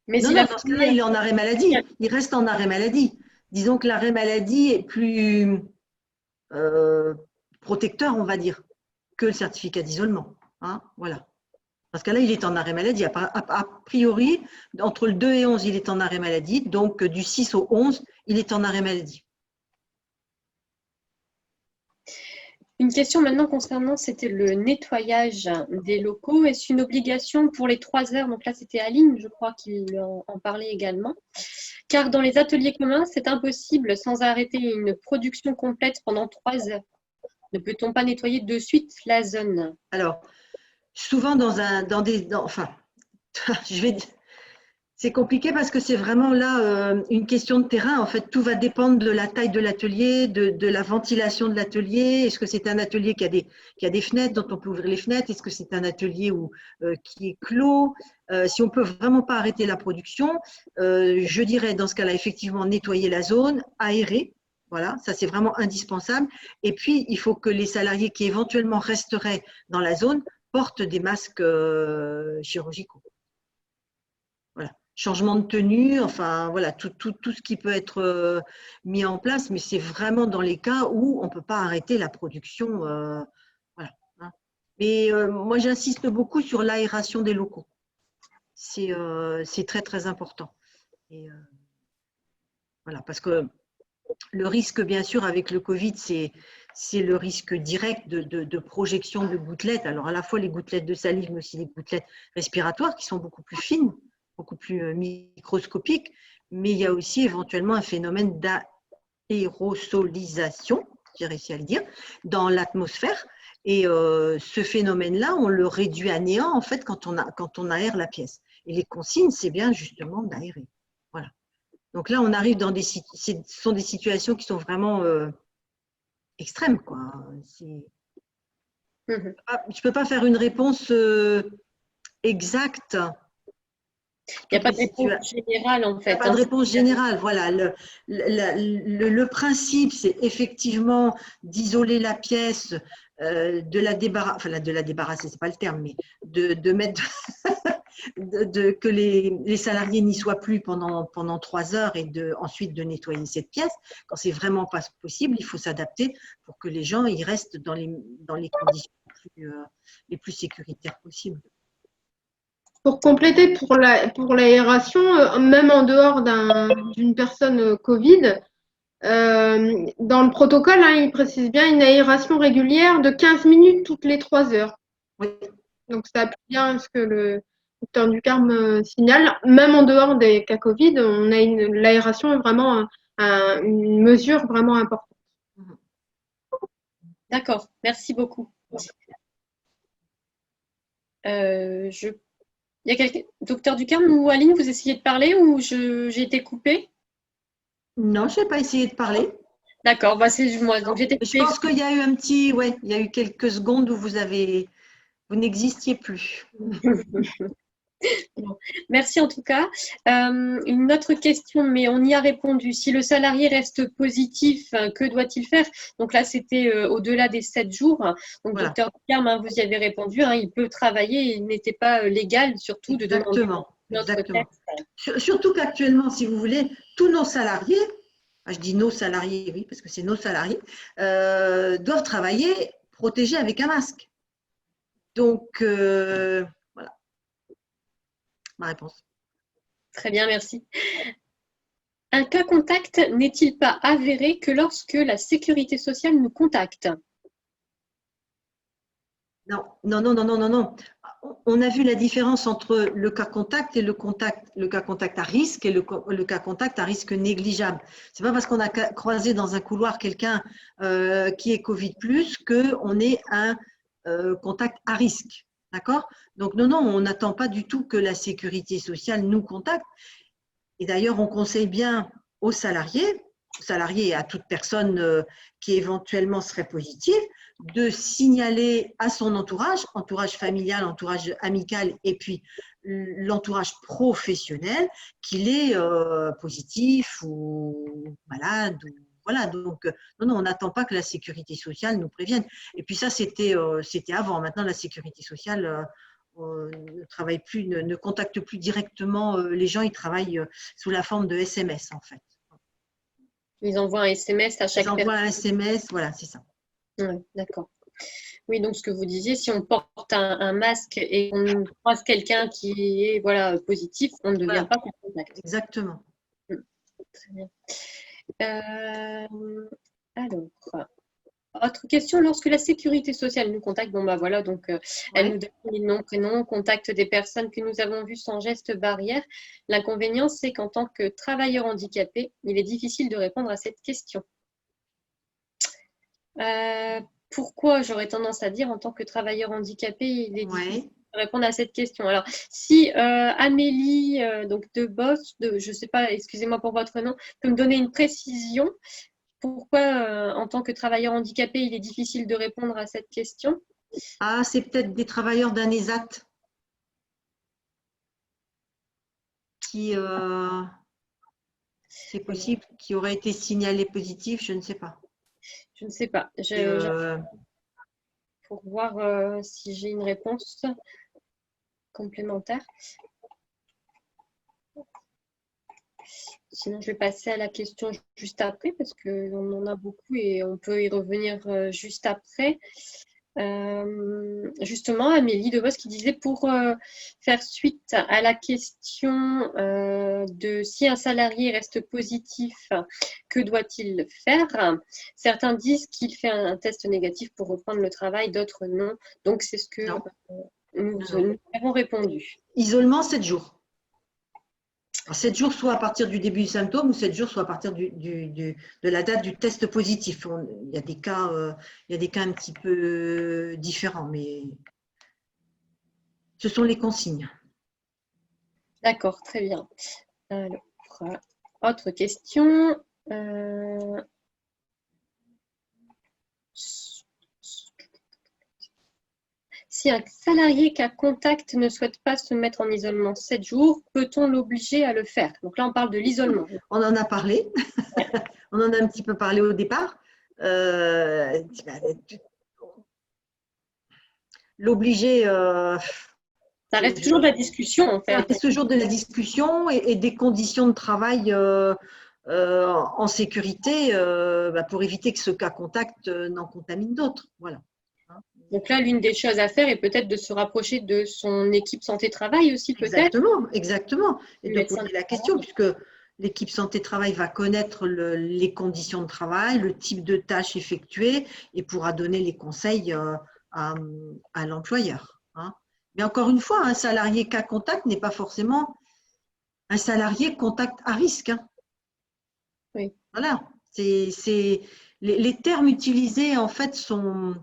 Mais non, dans ce cas-là, il est en arrêt maladie. Il reste en arrêt maladie. Disons que l'arrêt maladie est plus protecteur, on va dire, que le certificat d'isolement. Hein, voilà. Dans ce cas-là, il est en arrêt maladie. A priori, entre le 2 et 11, il est en arrêt maladie. Donc, du 6 au 11, il est en arrêt maladie. Une question maintenant concernant, c'était le nettoyage des locaux. Est-ce une obligation pour les 3 heures? Donc là, c'était Aline, je crois, qui en parlait également. Car dans les ateliers communs, c'est impossible sans arrêter une production complète pendant 3 heures. Ne peut-on pas nettoyer de suite la zone? Alors, souvent c'est compliqué parce que c'est vraiment là une question de terrain. En fait, tout va dépendre de la taille de l'atelier, de la ventilation de l'atelier. Est-ce que c'est un atelier qui a des fenêtres dont on peut ouvrir les fenêtres? Est-ce que c'est un atelier qui est clos? Si on ne peut vraiment pas arrêter la production, je dirais dans ce cas-là, effectivement, nettoyer la zone, aérer. Voilà, ça c'est vraiment indispensable. Et puis, il faut que les salariés qui éventuellement resteraient dans la zone portent des masques chirurgicaux. Voilà. Changement de tenue, enfin voilà, tout ce qui peut être mis en place, mais c'est vraiment dans les cas où on ne peut pas arrêter la production. Voilà, hein. Mais moi, j'insiste beaucoup sur l'aération des locaux. C'est très, très important. Et, voilà, parce que le risque, bien sûr, avec le Covid, c'est le risque direct de projection de gouttelettes. Alors, à la fois les gouttelettes de salive, mais aussi les gouttelettes respiratoires qui sont beaucoup plus fines, beaucoup plus microscopiques. Mais il y a aussi éventuellement un phénomène d'aérosolisation, j'ai réussi à le dire, dans l'atmosphère. Et ce phénomène-là, on le réduit à néant, en fait, quand on aère la pièce. Et les consignes, c'est bien justement d'aérer. Voilà. Donc là, on arrive dans ce sont des situations qui sont vraiment extrêmes, quoi. Je ne peux pas faire une réponse exacte. Il n'y a pas de réponse générale, en fait. Il n'y a pas de réponse générale. Voilà. Le principe, c'est effectivement d'isoler la pièce, de la débarrasser, ce n'est pas le terme, mais de mettre que les salariés n'y soient plus pendant 3 heures et ensuite de nettoyer cette pièce. Quand c'est vraiment pas possible, il faut s'adapter pour que les gens y restent dans les conditions les plus sécuritaires possibles. Pour compléter, pour l'aération, même en dehors d'une personne Covid, dans le protocole, hein, il précise bien une aération régulière de 15 minutes toutes les 3 heures. Oui. Donc, ça appuie bien ce que le docteur Ducarme signale. Même en dehors des cas Covid, on a l'aération est vraiment une mesure vraiment importante. D'accord, merci beaucoup. Il y a quelqu'un, docteur Ducarme ou Aline, vous essayez de parler ou j'ai été coupée? Non, je n'ai pas essayé de parler. D'accord, bah c'est moi. Donc j'étais coupée. Je pense qu'il y a eu il y a eu quelques secondes où vous n'existiez plus. Bon. Merci en tout cas. Une autre question, mais on y a répondu. Si le salarié reste positif, que doit-il faire? Donc là, c'était au-delà des 7 jours. Donc, Voilà. docteur Carme, vous y avez répondu. Il peut travailler. Il n'était pas légal, surtout, de demander Exactement. notre Exactement. texte. Surtout qu'actuellement, si vous voulez, tous nos salariés, je dis nos salariés, oui, parce que c'est nos salariés, doivent travailler protégés avec un masque. Donc, voilà ma réponse. Très bien, merci. Un cas contact n'est-il pas avéré que lorsque la sécurité sociale nous contacte? Non, non, non, non, non, non, non. On a vu la différence entre le cas contact et le cas contact à risque et le cas contact à risque négligeable. C'est pas parce qu'on a croisé dans un couloir quelqu'un qui est Covid+, qu'on est un contact à risque. D'accord? Donc, non, non, on n'attend pas du tout que la sécurité sociale nous contacte. Et d'ailleurs, on conseille bien aux salariés et à toute personne qui éventuellement serait positive, de signaler à son entourage familial, entourage amical et puis l'entourage professionnel qu'il est positif ou malade. Voilà, donc non, non, on n'attend pas que la sécurité sociale nous prévienne. Et puis ça, c'était avant. Maintenant, la sécurité sociale ne travaille plus, ne contacte plus directement les gens, ils travaillent sous la forme de SMS en fait. Ils envoient un SMS à chaque personne. Ils envoient un SMS, voilà, c'est ça. Ouais, d'accord. Oui, donc ce que vous disiez, si on porte un masque et qu'on croise quelqu'un qui est positif, on ne devient pas contact. Exactement. Très bien. Alors, autre question, lorsque la sécurité sociale nous contacte, elle nous donne les noms, prénoms, contacte des personnes que nous avons vues sans geste barrière. L'inconvénient, c'est qu'en tant que travailleur handicapé, il est difficile de répondre à cette question. Pourquoi j'aurais tendance à dire en tant que travailleur handicapé, il est difficile de répondre à cette question. Alors, si Amélie donc de Boss, je ne sais pas, excusez-moi pour votre nom, peut me donner une précision. Pourquoi, en tant que travailleur handicapé, il est difficile de répondre à cette question? Ah, c'est peut-être des travailleurs d'un ESAT qui, c'est possible, qui auraient été signalés positifs, je ne sais pas. Je ne sais pas. Pour voir si j'ai une réponse complémentaire. Sinon, je vais passer à la question juste après parce qu'on en a beaucoup et on peut y revenir juste après. Justement, Amélie Devos qui disait pour faire suite à la question de si un salarié reste positif, que doit-il faire? Certains disent qu'il fait un test négatif pour reprendre le travail, d'autres non. Donc, c'est ce que nous avons répondu. Isolement 7 jours. Alors, 7 jours, soit à partir du début du symptôme, ou 7 jours, soit à partir de la date du test positif. Il y a des cas un petit peu différents, mais ce sont les consignes. D'accord, très bien. Alors, autre question. Si un salarié cas contact ne souhaite pas se mettre en isolement 7 jours, peut-on l'obliger à le faire? Donc là, on parle de l'isolement. On en a parlé. On en a un petit peu parlé au départ. L'obliger… ça reste toujours de la discussion, en fait. Ça reste toujours de la discussion et des conditions de travail en sécurité pour éviter que ce cas contact n'en contamine d'autres. Voilà. Donc là, l'une des choses à faire est peut-être de se rapprocher de son équipe santé-travail aussi, peut-être. Exactement, exactement. Et de poser la question, puisque l'équipe santé-travail va connaître les conditions de travail, le type de tâches effectuées et pourra donner les conseils à l'employeur. Mais encore une fois, un salarié cas contact n'est pas forcément un salarié contact à risque. Oui. Voilà. Les termes utilisés, en fait, sont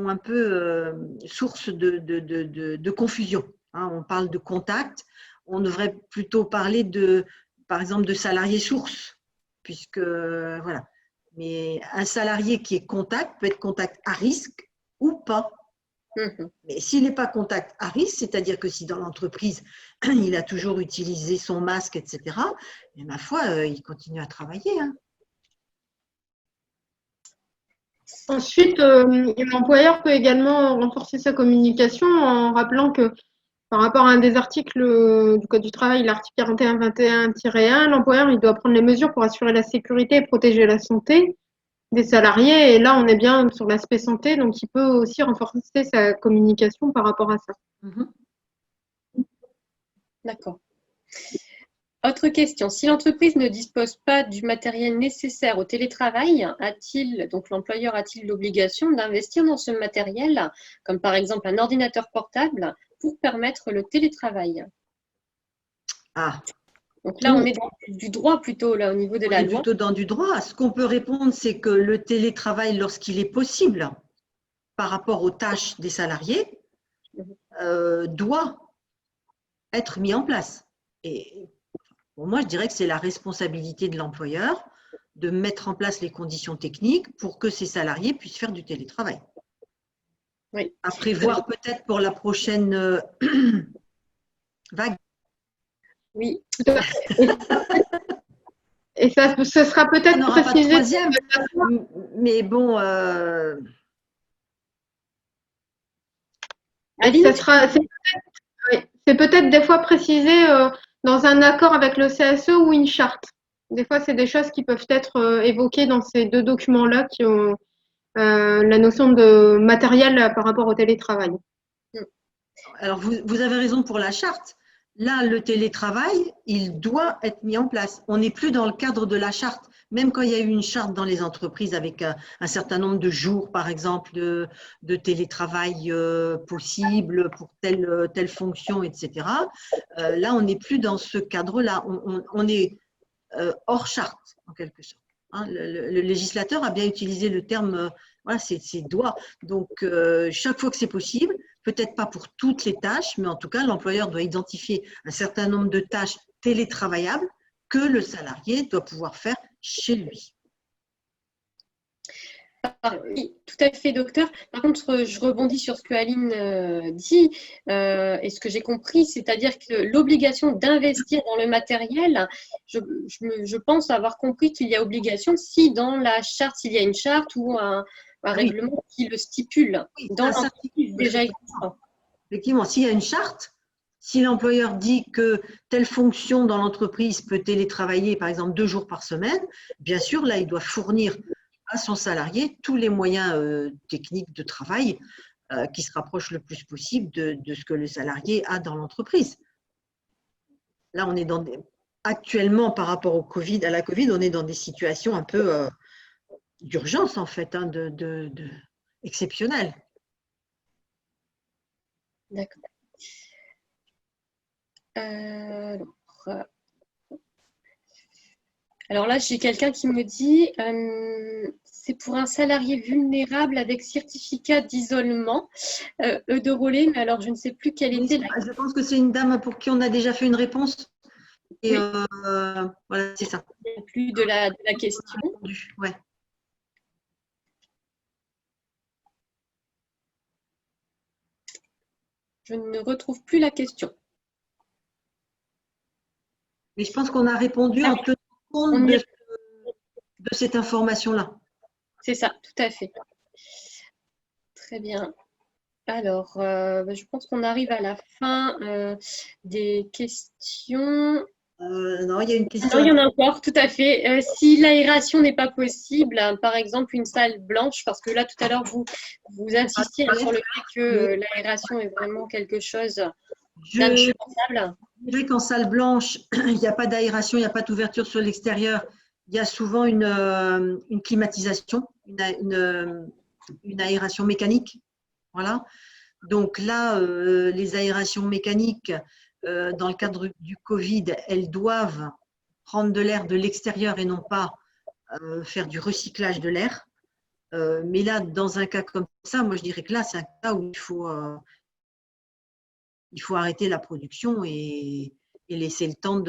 un peu source de confusion. On parle de contact, on devrait plutôt parler par exemple, de salarié source, puisque voilà. Mais un salarié qui est contact peut être contact à risque ou pas. Mhm. Mais s'il n'est pas contact à risque, c'est-à-dire que si dans l'entreprise, il a toujours utilisé son masque, etc., et ma foi, il continue à travailler. Hein. Ensuite, l'employeur peut également renforcer sa communication en rappelant que par rapport à un des articles du Code du travail, l'article 41-21-1, l'employeur il doit prendre les mesures pour assurer la sécurité et protéger la santé des salariés. Et là, on est bien sur l'aspect santé, donc il peut aussi renforcer sa communication par rapport à ça. D'accord. Autre question. Si l'entreprise ne dispose pas du matériel nécessaire au télétravail, donc l'employeur a-t-il l'obligation d'investir dans ce matériel, comme par exemple un ordinateur portable, pour permettre le télétravail? Ah, Donc là, on est dans du droit plutôt, là, au niveau de on la est loi. plutôt dans du droit. Ce qu'on peut répondre, c'est que le télétravail, lorsqu'il est possible par rapport aux tâches des salariés, doit être mis en place. Et pour moi, je dirais que c'est la responsabilité de l'employeur de mettre en place les conditions techniques pour que ses salariés puissent faire du télétravail. Oui. À prévoir peut-être pour la prochaine vague. Oui, tout à fait. Et ça, ce sera peut-être On n'aura pas de précisé. troisième, mais bon. Aline, C'est peut-être des fois précisé dans un accord avec le CSE ou une charte. Des fois, c'est des choses qui peuvent être évoquées dans ces deux documents-là qui ont la notion de matériel par rapport au télétravail. Alors, vous avez raison pour la charte. Là, le télétravail, il doit être mis en place. On n'est plus dans le cadre de la charte. Même quand il y a eu une charte dans les entreprises avec un certain nombre de jours, par exemple, de télétravail possible pour telle fonction, etc. Là, on n'est plus dans ce cadre-là. On est hors charte, en quelque sorte. Hein, le législateur a bien utilisé le terme, voilà, c'est doit. Donc, chaque fois que c'est possible, peut-être pas pour toutes les tâches, mais en tout cas, l'employeur doit identifier un certain nombre de tâches télétravaillables que le salarié doit pouvoir faire chez lui. Oui, tout à fait, docteur. Par contre, je rebondis sur ce que Aline dit et ce que j'ai compris, c'est-à-dire que l'obligation d'investir dans le matériel, je pense avoir compris qu'il y a obligation si dans la charte, s'il y a une charte ou un règlement qui le stipule dans l'entreprise déjà existante. Effectivement, s'il y a une charte, si l'employeur dit que telle fonction dans l'entreprise peut télétravailler, par exemple 2 jours par semaine, bien sûr, là, il doit fournir à son salarié tous les moyens techniques de travail qui se rapprochent le plus possible de ce que le salarié a dans l'entreprise. Là, on est actuellement, par rapport à la Covid, on est dans des situations un peu d'urgence, en fait, hein, exceptionnelles. D'accord. Alors là, j'ai quelqu'un qui me dit c'est pour un salarié vulnérable avec certificat d'isolement, Euderolé, mais alors je ne sais plus quelle était la... Je pense que c'est une dame pour qui on a déjà fait une réponse. Et oui. Voilà, c'est ça. Il n'y a plus de la question. Ouais. Je ne retrouve plus la question. Mais je pense qu'on a répondu en tenant compte de cette information-là. C'est ça, tout à fait. Très bien. Alors, je pense qu'on arrive à la fin des questions. Non, il y a une question. Non, il y en a encore, tout à fait. Si l'aération n'est pas possible, par exemple une salle blanche, parce que là, tout à l'heure, vous insistiez sur le fait que l'aération est vraiment quelque chose d'indispensable. Je dirais qu'en salle blanche, il n'y a pas d'aération, il n'y a pas d'ouverture sur l'extérieur. Il y a souvent une climatisation, une aération mécanique. Voilà. Donc là, les aérations mécaniques, dans le cadre du Covid, elles doivent prendre de l'air de l'extérieur et non pas faire du recyclage de l'air. Mais là, dans un cas comme ça, moi je dirais que là, c'est un cas où il faut arrêter la production et laisser le temps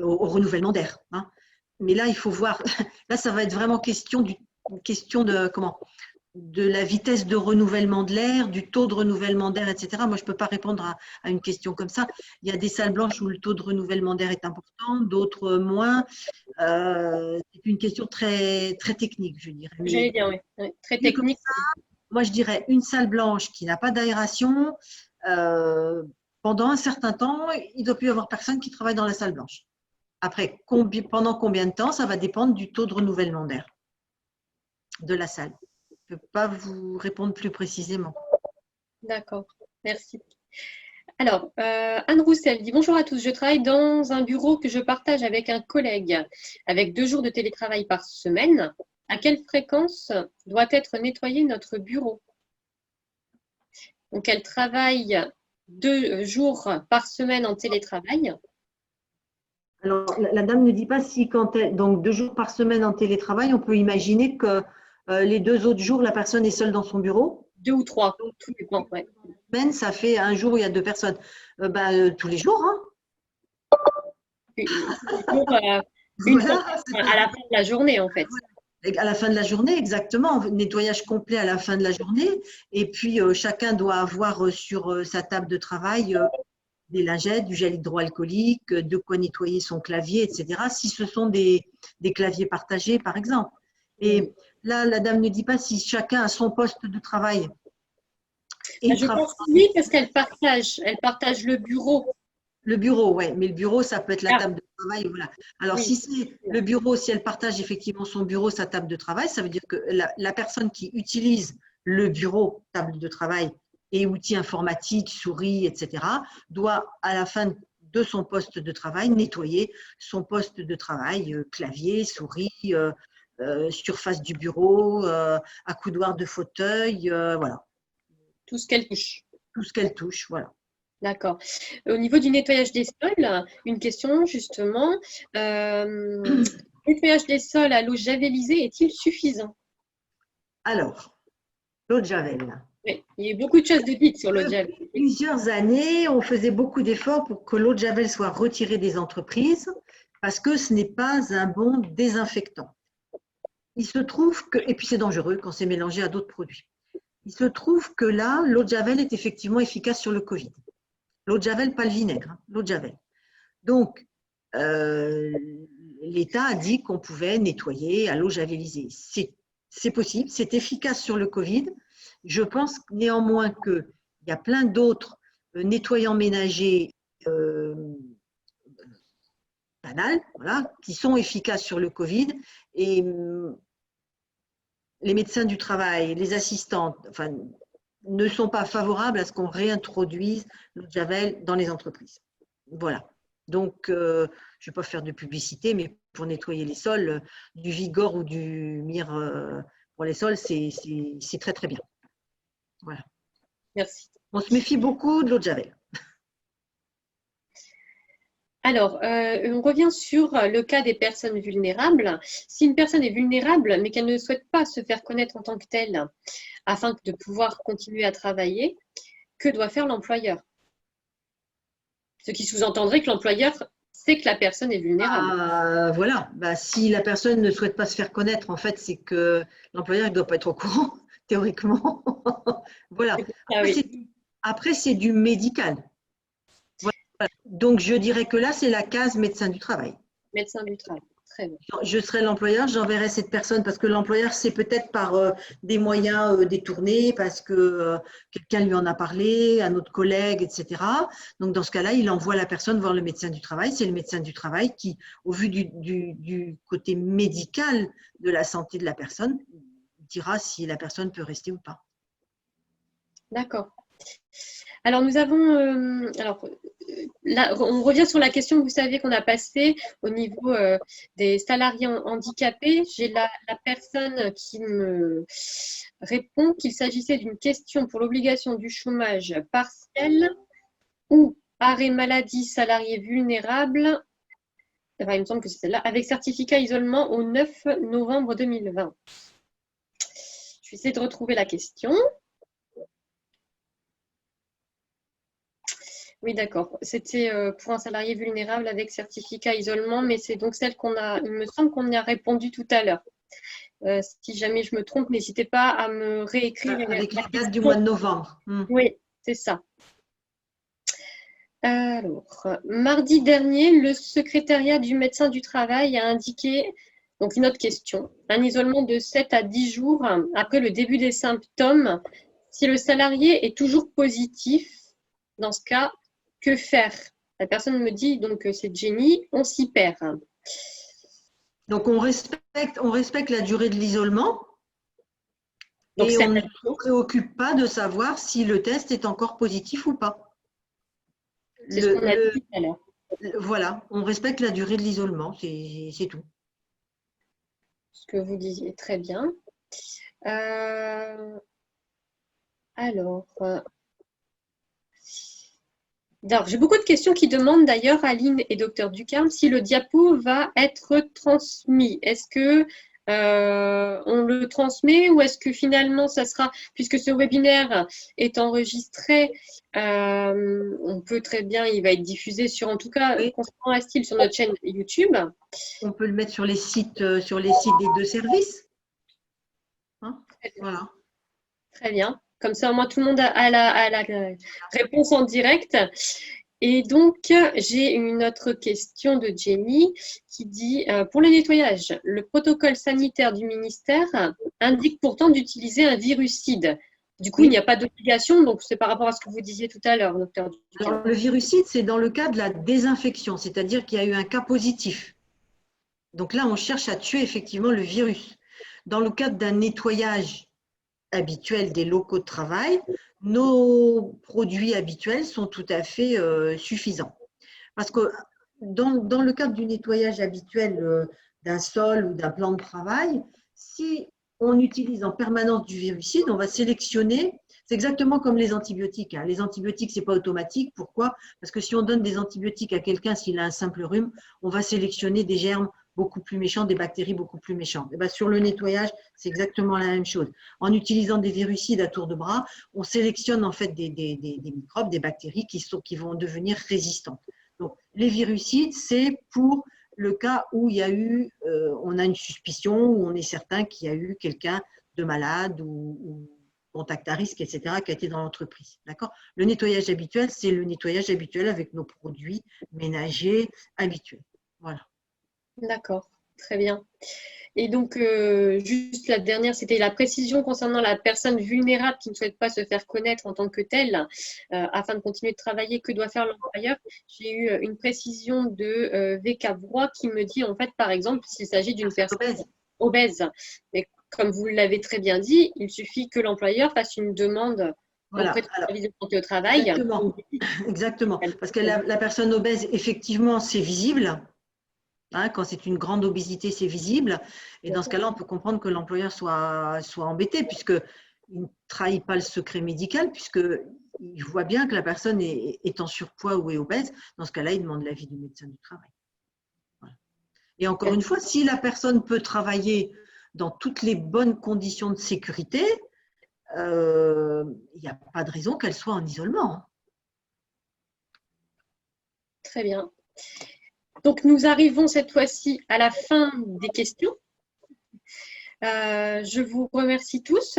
au renouvellement d'air. Hein. Mais là, il faut voir, là, ça va être vraiment question de comment de la vitesse de renouvellement de l'air, du taux de renouvellement d'air, etc. Moi, je ne peux pas répondre à une question comme ça. Il y a des salles blanches où le taux de renouvellement d'air est important, d'autres moins. C'est une question très, très technique, je dirais. J'allais dire, oui. Très technique. Moi, je dirais une salle blanche qui n'a pas d'aération, pendant un certain temps, il ne doit plus y avoir personne qui travaille dans la salle blanche. Après, pendant combien de temps, ça va dépendre du taux de renouvellement d'air de la salle. Je ne peux pas vous répondre plus précisément. D'accord, merci. Alors, Anne Roussel dit bonjour à tous. Je travaille dans un bureau que je partage avec un collègue avec 2 jours de télétravail par semaine. À quelle fréquence doit être nettoyé notre bureau? Donc, elle travaille 2 jours par semaine en télétravail. Alors, la dame ne dit pas si donc 2 jours par semaine en télétravail, on peut imaginer que les 2 autres jours, la personne est seule dans son bureau. 2 ou 3, tout dépend. Ouais. Semaine, ça fait un jour où il y a 2 personnes. Tous les jours, hein. Une fois à la fin de la journée, en fait. À la fin de la journée, exactement. Nettoyage complet à la fin de la journée. Et puis, chacun doit avoir sur sa table de travail des lingettes, du gel hydroalcoolique, de quoi nettoyer son clavier, etc. Si ce sont des claviers partagés, par exemple. Et là, la dame ne dit pas si chacun a son poste de travail. Je pense oui, parce qu'elle partage le bureau. Le bureau, oui, mais le bureau, ça peut être la table de travail. Voilà. Alors, oui. si c'est le bureau, si elle partage effectivement son bureau, sa table de travail, ça veut dire que la personne qui utilise le bureau, table de travail et outils informatiques, souris, etc., doit, à la fin de son poste de travail, nettoyer son poste de travail, clavier, souris, surface du bureau, accoudoir de fauteuil, voilà. Tout ce qu'elle touche. Tout ce qu'elle touche, voilà. D'accord. Au niveau du nettoyage des sols, une question justement. Le nettoyage des sols à l'eau javelisée est-il suffisant? Alors, l'eau de javel. Oui, il y a eu beaucoup de choses de dites sur l'eau de javel. Plusieurs années, on faisait beaucoup d'efforts pour que l'eau de javel soit retirée des entreprises parce que ce n'est pas un bon désinfectant. Il se trouve que, et puis c'est dangereux quand c'est mélangé à d'autres produits. Il se trouve que là, l'eau de javel est effectivement efficace sur le Covid. L'eau de javel, pas le vinaigre, hein, l'eau de javel. Donc, l'État a dit qu'on pouvait nettoyer à l'eau javelisée. C'est possible, c'est efficace sur le Covid. Je pense néanmoins qu'il y a plein d'autres nettoyants ménagers banals, voilà, qui sont efficaces sur le Covid. Et les médecins du travail, les assistantes, enfin, ne sont pas favorables à ce qu'on réintroduise l'eau de javel dans les entreprises. Voilà. Donc, je ne vais pas faire de publicité, mais pour nettoyer les sols, du Vigor ou du Mire pour les sols, c'est très, très bien. Voilà. Merci. On se méfie beaucoup de l'eau de javel. Alors, on revient sur le cas des personnes vulnérables. Si une personne est vulnérable, mais qu'elle ne souhaite pas se faire connaître en tant que telle, afin de pouvoir continuer à travailler, que doit faire l'employeur? Ce qui sous-entendrait que l'employeur sait que la personne est vulnérable. Voilà. Si la personne ne souhaite pas se faire connaître, en fait, c'est que l'employeur ne doit pas être au courant, théoriquement. Voilà. Après, c'est du médical. Voilà. Donc, je dirais que là, c'est la case médecin du travail. Médecin du travail. Très bien. Je serai l'employeur, j'enverrai cette personne parce que l'employeur, c'est peut-être par des moyens détournés, parce que quelqu'un lui en a parlé, un autre collègue, etc. Donc, dans ce cas-là, il envoie la personne voir le médecin du travail. C'est le médecin du travail qui, au vu du côté médical de la santé de la personne, dira si la personne peut rester ou pas. D'accord. Alors, nous avons… là, on revient sur la question que vous savez qu'on a passée au niveau des salariés handicapés. J'ai la personne qui me répond qu'il s'agissait d'une question pour l'obligation du chômage partiel ou arrêt maladie salarié vulnérable. Enfin, il me semble que c'est celle-là, avec certificat isolement au 9 novembre 2020. Je vais essayer de retrouver la question. Oui, d'accord. C'était pour un salarié vulnérable avec certificat isolement, mais c'est donc celle qu'on a, il me semble qu'on y a répondu tout à l'heure. Si jamais je me trompe, n'hésitez pas à me réécrire. Avec la les dates du question. mois de novembre. Oui, c'est ça. Alors, mardi dernier, le secrétariat du médecin du travail a indiqué, donc une autre question, un isolement de 7 à 10 jours après le début des symptômes. Si le salarié est toujours positif, dans ce cas, que faire? La personne me dit, donc c'est Jenny, on s'y perd. Donc, on respecte la durée de l'isolement Donc, et c'est on ne se préoccupe pas de savoir si le test est encore positif ou pas. ce qu'on a dit tout à l'heure. Voilà, on respecte la durée de l'isolement, c'est tout. Ce que vous disiez, très bien. Alors, j'ai beaucoup de questions qui demandent d'ailleurs, Aline et Dr Ducarme, si le diapo va être transmis. Est-ce que on le transmet ou est-ce que finalement ça sera, puisque ce webinaire est enregistré, on peut très bien, il va être diffusé sur, en tout cas, Oui. concernant Astil, sur notre chaîne YouTube. On peut le mettre sur les sites des deux services. Hein, voilà. Très bien. Comme ça, au moins, tout le monde a la réponse en direct. Et donc, j'ai une autre question de Jenny qui dit, pour le nettoyage, le protocole sanitaire du ministère indique pourtant d'utiliser un virucide. Du coup, il n'y a pas d'obligation, donc c'est par rapport à ce que vous disiez tout à l'heure, docteur. Alors, le virucide, c'est dans le cas de la désinfection, c'est-à-dire qu'il y a eu un cas positif. Donc là, on cherche à tuer effectivement le virus. Dans le cadre d'un nettoyage habituel des locaux de travail, nos produits habituels sont tout à fait suffisants. Parce que dans le cadre du nettoyage habituel d'un sol ou d'un plan de travail, si on utilise en permanence du virucide, on va sélectionner, c'est exactement comme les antibiotiques. Les antibiotiques, ce n'est pas automatique. Pourquoi? Parce que si on donne des antibiotiques à quelqu'un, s'il a un simple rhume, on va sélectionner des germes beaucoup plus méchants, des bactéries beaucoup plus méchantes. Et bien, sur le nettoyage, c'est exactement la même chose. En utilisant des virucides à tour de bras, on sélectionne en fait des microbes, des bactéries qui vont devenir résistantes. Donc, les virucides, c'est pour le cas où il y a eu, on a une suspicion, où on est certain qu'il y a eu quelqu'un de malade ou contact à risque, etc., qui a été dans l'entreprise. D'accord? Le nettoyage habituel, c'est le nettoyage habituel avec nos produits ménagers habituels. Voilà. D'accord, très bien. Et donc, juste la dernière, c'était la précision concernant la personne vulnérable qui ne souhaite pas se faire connaître en tant que telle, afin de continuer de travailler, que doit faire l'employeur? J'ai eu une précision de VK Broy qui me dit, en fait, par exemple, s'il s'agit d'une personne obèse, mais comme vous l'avez très bien dit, il suffit que l'employeur fasse une demande auprès du service de santé au travail. Exactement. Parce que la personne obèse, effectivement, c'est visible. Quand c'est une grande obésité, c'est visible. Et dans ce cas-là, on peut comprendre que l'employeur soit embêté, puisqu'il ne trahit pas le secret médical, puisqu'il voit bien que la personne est en surpoids ou est obèse. Dans ce cas-là, il demande l'avis du médecin du travail. Voilà. Et encore une fois, si la personne peut travailler dans toutes les bonnes conditions de sécurité, il n'y a pas de raison qu'elle soit en isolement. Très bien. Donc, nous arrivons cette fois-ci à la fin des questions. Je vous remercie tous.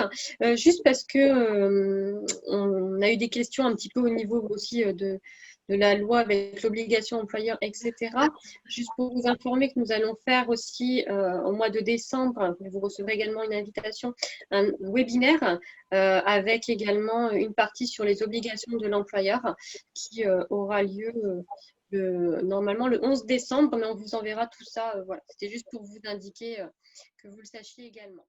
Juste parce que on a eu des questions un petit peu au niveau aussi de la loi avec l'obligation employeur, etc. Juste pour vous informer que nous allons faire aussi au mois de décembre, vous recevrez également une invitation, un webinaire avec également une partie sur les obligations de l'employeur qui aura lieu normalement le 11 décembre, mais on vous enverra tout ça. Voilà. C'était juste pour vous indiquer que vous le sachiez également.